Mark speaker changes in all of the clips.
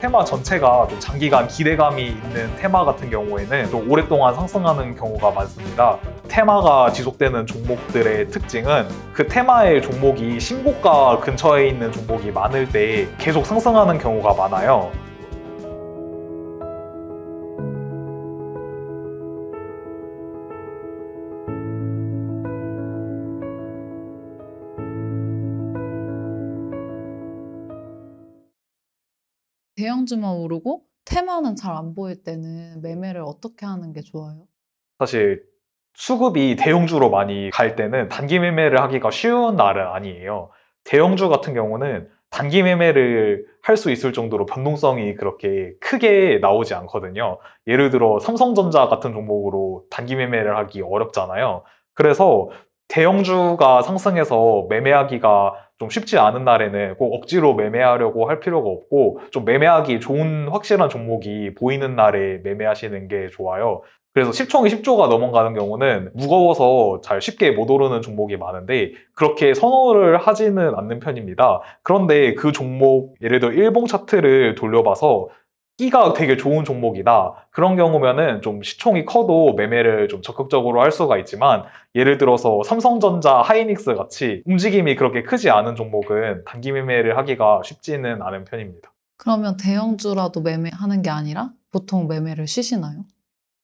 Speaker 1: 테마 전체가 좀 장기간 기대감이 있는 테마 같은 경우에는 좀 오랫동안 상승하는 경우가 많습니다. 테마가 지속되는 종목들의 특징은 그 테마의 종목이 신고가 근처에 있는 종목이 많을 때 계속 상승하는 경우가 많아요.
Speaker 2: 대형주만 오르고 테마는 잘 안 보일 때는 매매를 어떻게 하는 게 좋아요?
Speaker 1: 사실 수급이 대형주로 많이 갈 때는 단기 매매를 하기가 쉬운 날은 아니에요. 대형주 같은 경우는 단기 매매를 할 수 있을 정도로 변동성이 그렇게 크게 나오지 않거든요. 예를 들어 삼성전자 같은 종목으로 단기 매매를 하기 어렵잖아요. 그래서 대형주가 상승해서 매매하기가 좀 쉽지 않은 날에는 꼭 억지로 매매하려고 할 필요가 없고, 좀 매매하기 좋은 확실한 종목이 보이는 날에 매매하시는 게 좋아요. 그래서 10총이 10조가 넘어가는 경우는 무거워서 잘 쉽게 못 오르는 종목이 많은데, 그렇게 선호를 하지는 않는 편입니다. 그런데 그 종목, 예를 들어 일봉 차트를 돌려봐서 끼가 되게 좋은 종목이다, 그런 경우면은 좀 시총이 커도 매매를 좀 적극적으로 할 수가 있지만, 예를 들어서 삼성전자, 하이닉스 같이 움직임이 그렇게 크지 않은 종목은 단기 매매를 하기가 쉽지는 않은 편입니다.
Speaker 2: 그러면 대형주라도 매매하는 게 아니라 보통 매매를 쉬시나요?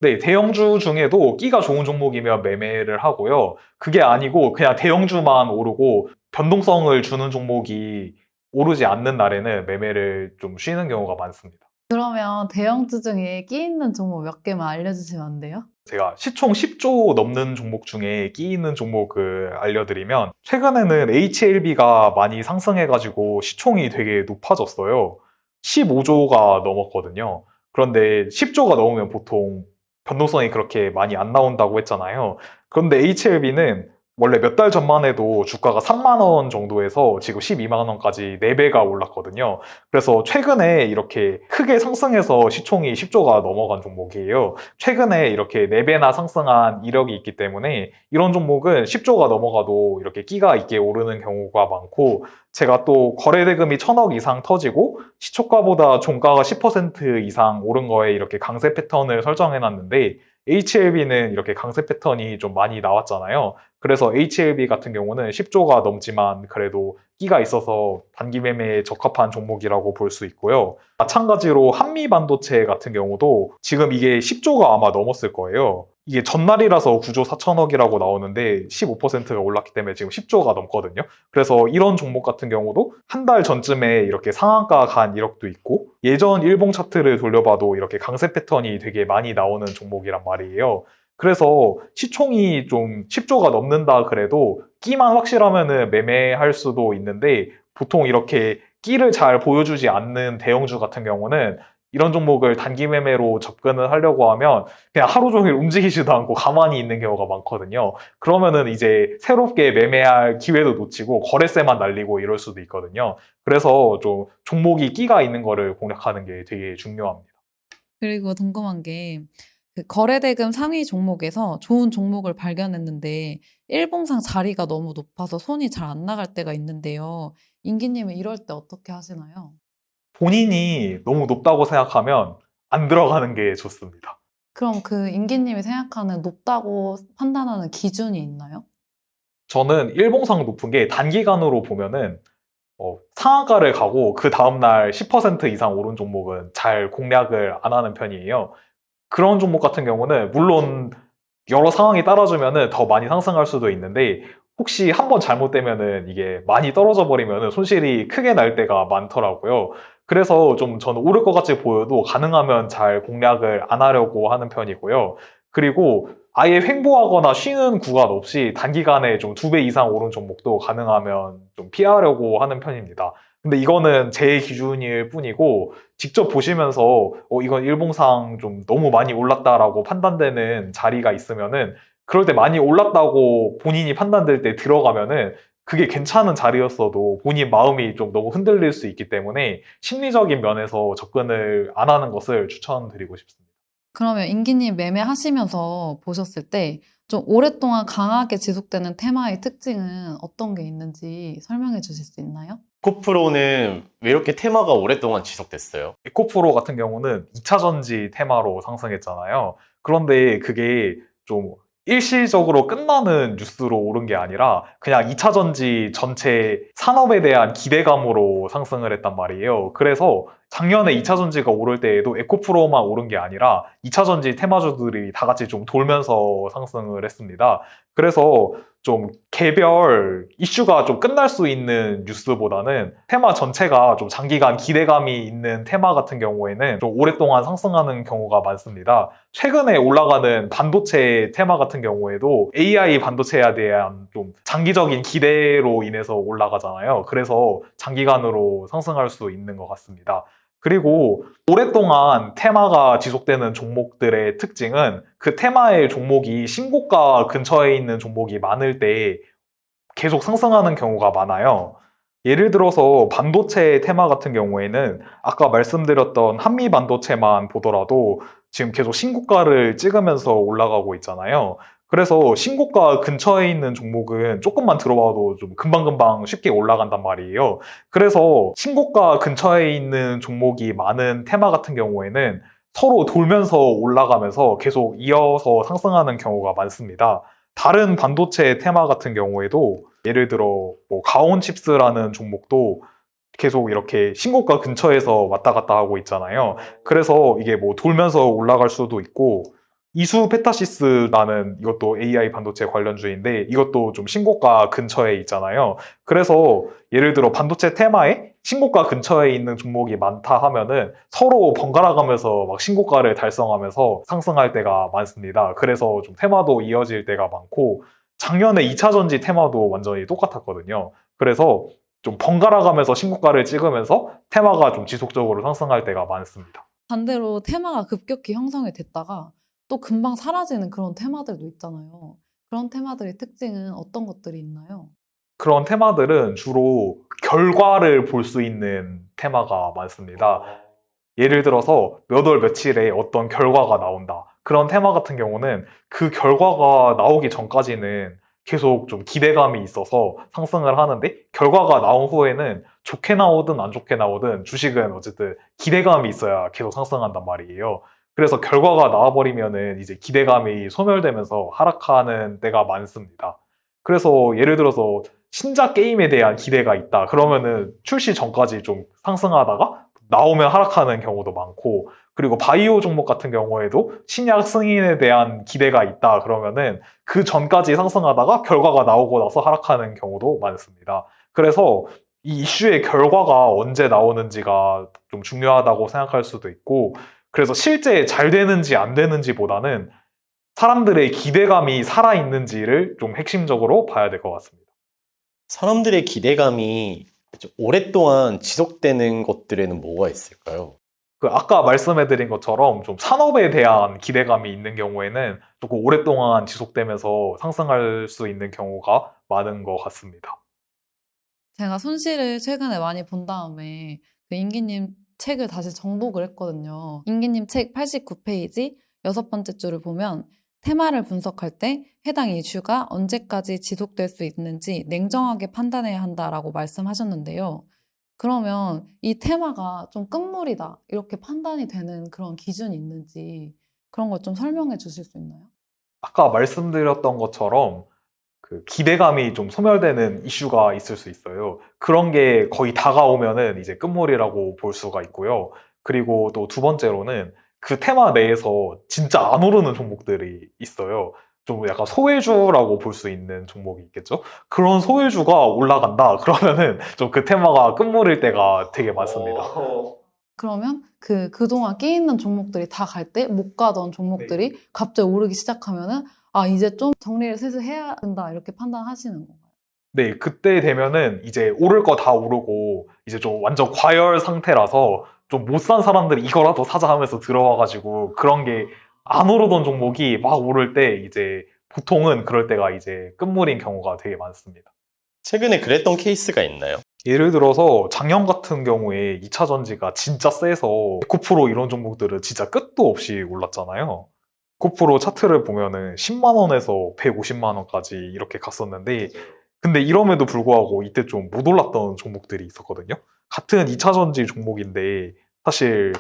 Speaker 1: 네, 대형주 중에도 끼가 좋은 종목이면 매매를 하고요. 그게 아니고 그냥 대형주만 오르고 변동성을 주는 종목이 오르지 않는 날에는 매매를 좀 쉬는 경우가 많습니다.
Speaker 2: 그러면 대형주 중에 끼 있는 종목 몇 개만 알려주시면 안 돼요?
Speaker 1: 제가 시총 10조 넘는 종목 중에 끼 있는 종목을 알려드리면, 최근에는 HLB가 많이 상승해가지고 시총이 되게 높아졌어요. 15조가 넘었거든요. 그런데 10조가 넘으면 보통 변동성이 그렇게 많이 안 나온다고 했잖아요. 그런데 HLB는 원래 몇 달 전만 해도 주가가 3만 원 정도에서 지금 12만 원까지 4배가 올랐거든요. 그래서 최근에 이렇게 크게 상승해서 시총이 10조가 넘어간 종목이에요. 최근에 이렇게 4배나 상승한 이력이 있기 때문에 이런 종목은 10조가 넘어가도 이렇게 끼가 있게 오르는 경우가 많고, 제가 또 거래대금이 1,000억 이상 터지고 시초가보다 종가가 10% 이상 오른 거에 이렇게 강세 패턴을 설정해 놨는데, HLB는 이렇게 강세 패턴이 좀 많이 나왔잖아요. 그래서 HLB 같은 경우는 10조가 넘지만 그래도 끼가 있어서 단기 매매에 적합한 종목이라고 볼 수 있고요. 마찬가지로 한미반도체 같은 경우도 지금 이게 10조가 아마 넘었을 거예요. 이게 전날이라서 9조 4천억이라고 나오는데 15%가 올랐기 때문에 지금 10조가 넘거든요. 그래서 이런 종목 같은 경우도 한 달 전쯤에 이렇게 상한가 간 이력도 있고, 예전 일봉 차트를 돌려봐도 이렇게 강세 패턴이 되게 많이 나오는 종목이란 말이에요. 그래서 시총이 좀 10조가 넘는다 그래도 끼만 확실하면은 매매할 수도 있는데, 보통 이렇게 끼를 잘 보여주지 않는 대형주 같은 경우는 이런 종목을 단기 매매로 접근을 하려고 하면 그냥 하루 종일 움직이지도 않고 가만히 있는 경우가 많거든요. 그러면은 이제 새롭게 매매할 기회도 놓치고 거래세만 날리고 이럴 수도 있거든요. 그래서 좀 종목이 끼가 있는 거를 공략하는 게 되게 중요합니다.
Speaker 2: 그리고 궁금한 게 그 거래대금 상위 종목에서 좋은 종목을 발견했는데 일봉상 자리가 너무 높아서 손이 잘 안 나갈 때가 있는데요. 임기님은 이럴 때 어떻게 하시나요?
Speaker 1: 본인이 너무 높다고 생각하면 안 들어가는 게 좋습니다.
Speaker 2: 그럼 그 임기님이 생각하는 높다고 판단하는 기준이 있나요?
Speaker 1: 저는 일봉상 높은 게 단기간으로 보면은 상한가를 가고 그 다음날 10% 이상 오른 종목은 잘 공략을 안 하는 편이에요. 그런 종목 같은 경우는 물론 여러 상황이 따라주면은 더 많이 상승할 수도 있는데, 혹시 한번 잘못되면은 이게 많이 떨어져 버리면은 손실이 크게 날 때가 많더라고요. 그래서 좀 저는 오를 것 같이 보여도 가능하면 잘 공략을 안 하려고 하는 편이고요. 그리고 아예 횡보하거나 쉬는 구간 없이 단기간에 좀 2배 이상 오른 종목도 가능하면 좀 피하려고 하는 편입니다. 근데 이거는 제 기준일 뿐이고, 직접 보시면서 이건 일봉상 좀 너무 많이 올랐다라고 판단되는 자리가 있으면은, 그럴 때 많이 올랐다고 본인이 판단될 때 들어가면은 그게 괜찮은 자리였어도 본인 마음이 좀 너무 흔들릴 수 있기 때문에 심리적인 면에서 접근을 안 하는 것을 추천드리고 싶습니다.
Speaker 2: 그러면 임기님 매매하시면서 보셨을 때 좀 오랫동안 강하게 지속되는 테마의 특징은 어떤 게 있는지 설명해 주실 수 있나요?
Speaker 3: 에코프로는 왜 이렇게 테마가 오랫동안 지속됐어요?
Speaker 1: 에코프로 같은 경우는 2차 전지 테마로 상승했잖아요. 그런데 그게 좀 일시적으로 끝나는 뉴스로 오른 게 아니라 그냥 2차 전지 전체 산업에 대한 기대감으로 상승을 했단 말이에요. 그래서 작년에 2차 전지가 오를 때에도 에코프로만 오른 게 아니라 2차 전지 테마주들이 다 같이 좀 돌면서 상승을 했습니다. 그래서 좀 개별 이슈가 좀 끝날 수 있는 뉴스보다는 테마 전체가 좀 장기간 기대감이 있는 테마 같은 경우에는 좀 오랫동안 상승하는 경우가 많습니다. 최근에 올라가는 반도체 테마 같은 경우에도 AI 반도체에 대한 좀 장기적인 기대로 인해서 올라가잖아요. 그래서 장기간으로 상승할 수 있는 것 같습니다. 그리고 오랫동안 테마가 지속되는 종목들의 특징은 그 테마의 종목이 신고가 근처에 있는 종목이 많을 때 계속 상승하는 경우가 많아요. 예를 들어서 반도체 테마 같은 경우에는 아까 말씀드렸던 한미 반도체만 보더라도 지금 계속 신고가를 찍으면서 올라가고 있잖아요. 그래서 신고가 근처에 있는 종목은 조금만 들어와도 좀 금방금방 쉽게 올라간단 말이에요. 그래서 신고가 근처에 있는 종목이 많은 테마 같은 경우에는 서로 돌면서 올라가면서 계속 이어서 상승하는 경우가 많습니다. 다른 반도체 테마 같은 경우에도 예를 들어 뭐 가온칩스라는 종목도 계속 이렇게 신고가 근처에서 왔다 갔다 하고 있잖아요. 그래서 이게 뭐 돌면서 올라갈 수도 있고 이수 페타시스라는 이것도 AI 반도체 관련주인데 이것도 좀 신고가 근처에 있잖아요. 그래서 예를 들어 반도체 테마에 신고가 근처에 있는 종목이 많다 하면은 서로 번갈아 가면서 막 신고가를 달성하면서 상승할 때가 많습니다. 그래서 좀 테마도 이어질 때가 많고 작년에 2차 전지 테마도 완전히 똑같았거든요. 그래서 좀 번갈아 가면서 신고가를 찍으면서 테마가 좀 지속적으로 상승할 때가 많습니다.
Speaker 2: 반대로 테마가 급격히 형성이 됐다가 또 금방 사라지는 그런 테마들도 있잖아요. 그런 테마들의 특징은 어떤 것들이 있나요?
Speaker 1: 그런 테마들은 주로 결과를 볼 수 있는 테마가 많습니다. 예를 들어서 몇 월 며칠에 어떤 결과가 나온다. 그런 테마 같은 경우는 그 결과가 나오기 전까지는 계속 좀 기대감이 있어서 상승을 하는데 결과가 나온 후에는 좋게 나오든 안 좋게 나오든 주식은 어쨌든 기대감이 있어야 계속 상승한단 말이에요. 그래서 결과가 나와버리면은 이제 기대감이 소멸되면서 하락하는 때가 많습니다. 그래서 예를 들어서 신작 게임에 대한 기대가 있다. 그러면은 출시 전까지 좀 상승하다가 나오면 하락하는 경우도 많고, 그리고 바이오 종목 같은 경우에도 신약 승인에 대한 기대가 있다. 그러면은 그 전까지 상승하다가 결과가 나오고 나서 하락하는 경우도 많습니다. 그래서 이 이슈의 결과가 언제 나오는지가 좀 중요하다고 생각할 수도 있고, 그래서 실제 잘 되는지 안 되는지보다는 사람들의 기대감이 살아있는지를 좀 핵심적으로 봐야 될 것 같습니다.
Speaker 3: 사람들의 기대감이 좀 오랫동안 지속되는 것들에는 뭐가 있을까요?
Speaker 1: 그 아까 말씀해드린 것처럼 좀 산업에 대한 기대감이 있는 경우에는 조금 오랫동안 지속되면서 상승할 수 있는 경우가 많은 것 같습니다.
Speaker 2: 제가 손실을 최근에 많이 본 다음에 그 임기님 책을 다시 정독을 했거든요. 임기님 책 89페이지 여섯 번째 줄을 보면 테마를 분석할 때 해당 이슈가 언제까지 지속될 수 있는지 냉정하게 판단해야 한다라고 말씀하셨는데요. 그러면 이 테마가 좀 끝물이다 이렇게 판단이 되는 그런 기준이 있는지 그런 걸 좀 설명해 주실 수 있나요?
Speaker 1: 아까 말씀드렸던 것처럼 그 기대감이 좀 소멸되는 이슈가 있을 수 있어요. 그런 게 거의 다가오면은 이제 끝물이라고 볼 수가 있고요. 그리고 또 두 번째로는 그 테마 내에서 진짜 안 오르는 종목들이 있어요. 좀 약간 소외주라고 볼 수 있는 종목이 있겠죠? 그런 소외주가 올라간다. 그러면은 좀 그 테마가 끝물일 때가 되게 많습니다.
Speaker 2: 그러면 그동안 끼 있는 종목들이 다 갈 때 못 가던 종목들이 갑자기 오르기 시작하면은 아, 이제 좀 정리를 슬슬 해야 된다 이렇게 판단하시는 건가요?
Speaker 1: 네, 그때 되면은 이제 오를 거 다 오르고 이제 좀 완전 과열 상태라서 좀 못 산 사람들이 이거라도 사자 하면서 들어와가지고 그런 게 안 오르던 종목이 막 오를 때 이제 보통은 그럴 때가 이제 끝물인 경우가 되게 많습니다.
Speaker 3: 최근에 그랬던 케이스가 있나요?
Speaker 1: 예를 들어서 작년 같은 경우에 2차 전지가 진짜 세서 9% 이런 종목들은 진짜 끝도 없이 올랐잖아요. 에코프로 차트를 보면은 10만 원에서 150만 원까지 이렇게 갔었는데 근데 이럼에도 불구하고 이때 좀 못 올랐던 종목들이 있었거든요. 같은 2차전지 종목인데 사실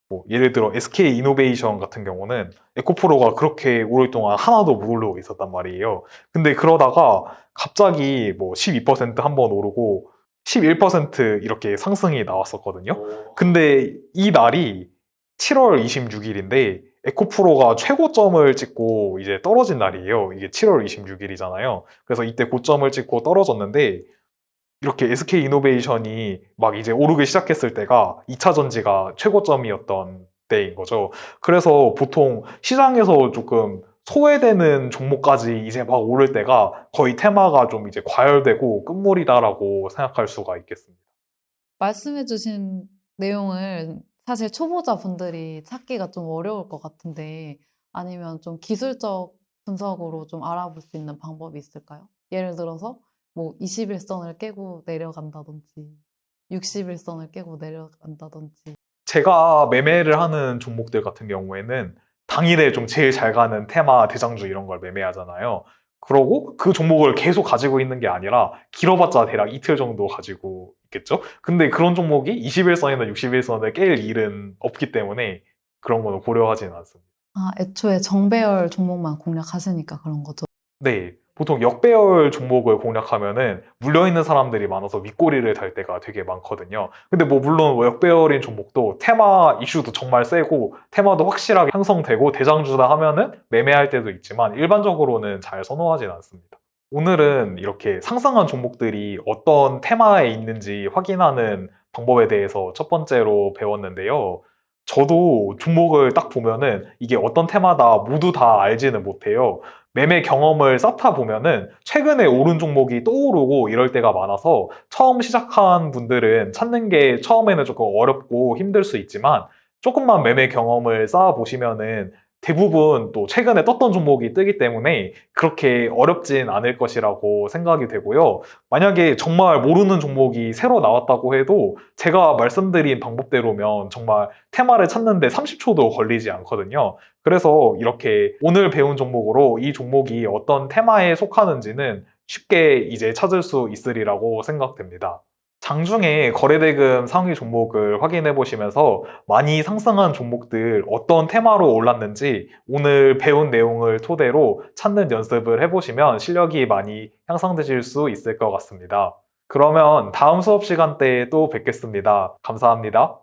Speaker 1: 뭐 예를 들어 SK 이노베이션 같은 경우는 에코프로가 그렇게 오랫동안 하나도 못 오르고 있었단 말이에요. 근데 그러다가 갑자기 뭐 12% 한 번 오르고 11% 이렇게 상승이 나왔었거든요. 근데 이 날이 7월 26일인데 에코프로가 최고점을 찍고 이제 떨어진 날이에요. 이게 7월 26일이잖아요. 그래서 이때 고점을 찍고 떨어졌는데 이렇게 SK 이노베이션이 막 이제 오르기 시작했을 때가 2차 전지가 최고점이었던 때인 거죠. 그래서 보통 시장에서 조금 소외되는 종목까지 이제 막 오를 때가 거의 테마가 좀 이제 과열되고 끝물이다라고 생각할 수가 있겠습니다.
Speaker 2: 말씀해주신 내용을 사실 초보자분들이 찾기가 좀 어려울 것 같은데 아니면 좀 기술적 분석으로 좀 알아볼 수 있는 방법이 있을까요? 예를 들어서 뭐 21선을 깨고 내려간다든지 61선을 깨고 내려간다든지
Speaker 1: 제가 매매를 하는 종목들 같은 경우에는 당일에 좀 제일 잘 가는 테마, 대장주 이런 걸 매매하잖아요. 그러고 그 종목을 계속 가지고 있는 게 아니라 길어봤자 대략 이틀 정도 가지고 있겠죠? 근데 그런 종목이 21선이나 61선을 깰 일은 없기 때문에 그런 거는 고려하지는 않습니다.
Speaker 2: 아, 애초에 정배열 종목만 공략하시니까 그런 거죠.
Speaker 1: 네, 보통 역배열 종목을 공략하면은 물려있는 사람들이 많아서 윗꼬리를 달 때가 되게 많거든요. 근데 뭐 물론 역배열인 종목도 테마 이슈도 정말 세고 테마도 확실하게 형성되고 대장주다 하면은 매매할 때도 있지만 일반적으로는 잘 선호하진 않습니다. 오늘은 이렇게 상승한 종목들이 어떤 테마에 있는지 확인하는 방법에 대해서 첫 번째로 배웠는데요. 저도 종목을 딱 보면은 이게 어떤 테마다 모두 다 알지는 못해요. 매매 경험을 쌓다 보면은 최근에 오른 종목이 또 오르고 이럴 때가 많아서 처음 시작한 분들은 찾는 게 처음에는 조금 어렵고 힘들 수 있지만 조금만 매매 경험을 쌓아 보시면은 대부분 또 최근에 떴던 종목이 뜨기 때문에 그렇게 어렵진 않을 것이라고 생각이 되고요. 만약에 정말 모르는 종목이 새로 나왔다고 해도 제가 말씀드린 방법대로면 정말 테마를 찾는데 30초도 걸리지 않거든요. 그래서 이렇게 오늘 배운 종목으로 이 종목이 어떤 테마에 속하는지는 쉽게 이제 찾을 수 있으리라고 생각됩니다. 장중에 거래대금 상위 종목을 확인해 보시면서 많이 상승한 종목들 어떤 테마로 올랐는지 오늘 배운 내용을 토대로 찾는 연습을 해보시면 실력이 많이 향상되실 수 있을 것 같습니다. 그러면 다음 수업 시간 때에 또 뵙겠습니다. 감사합니다.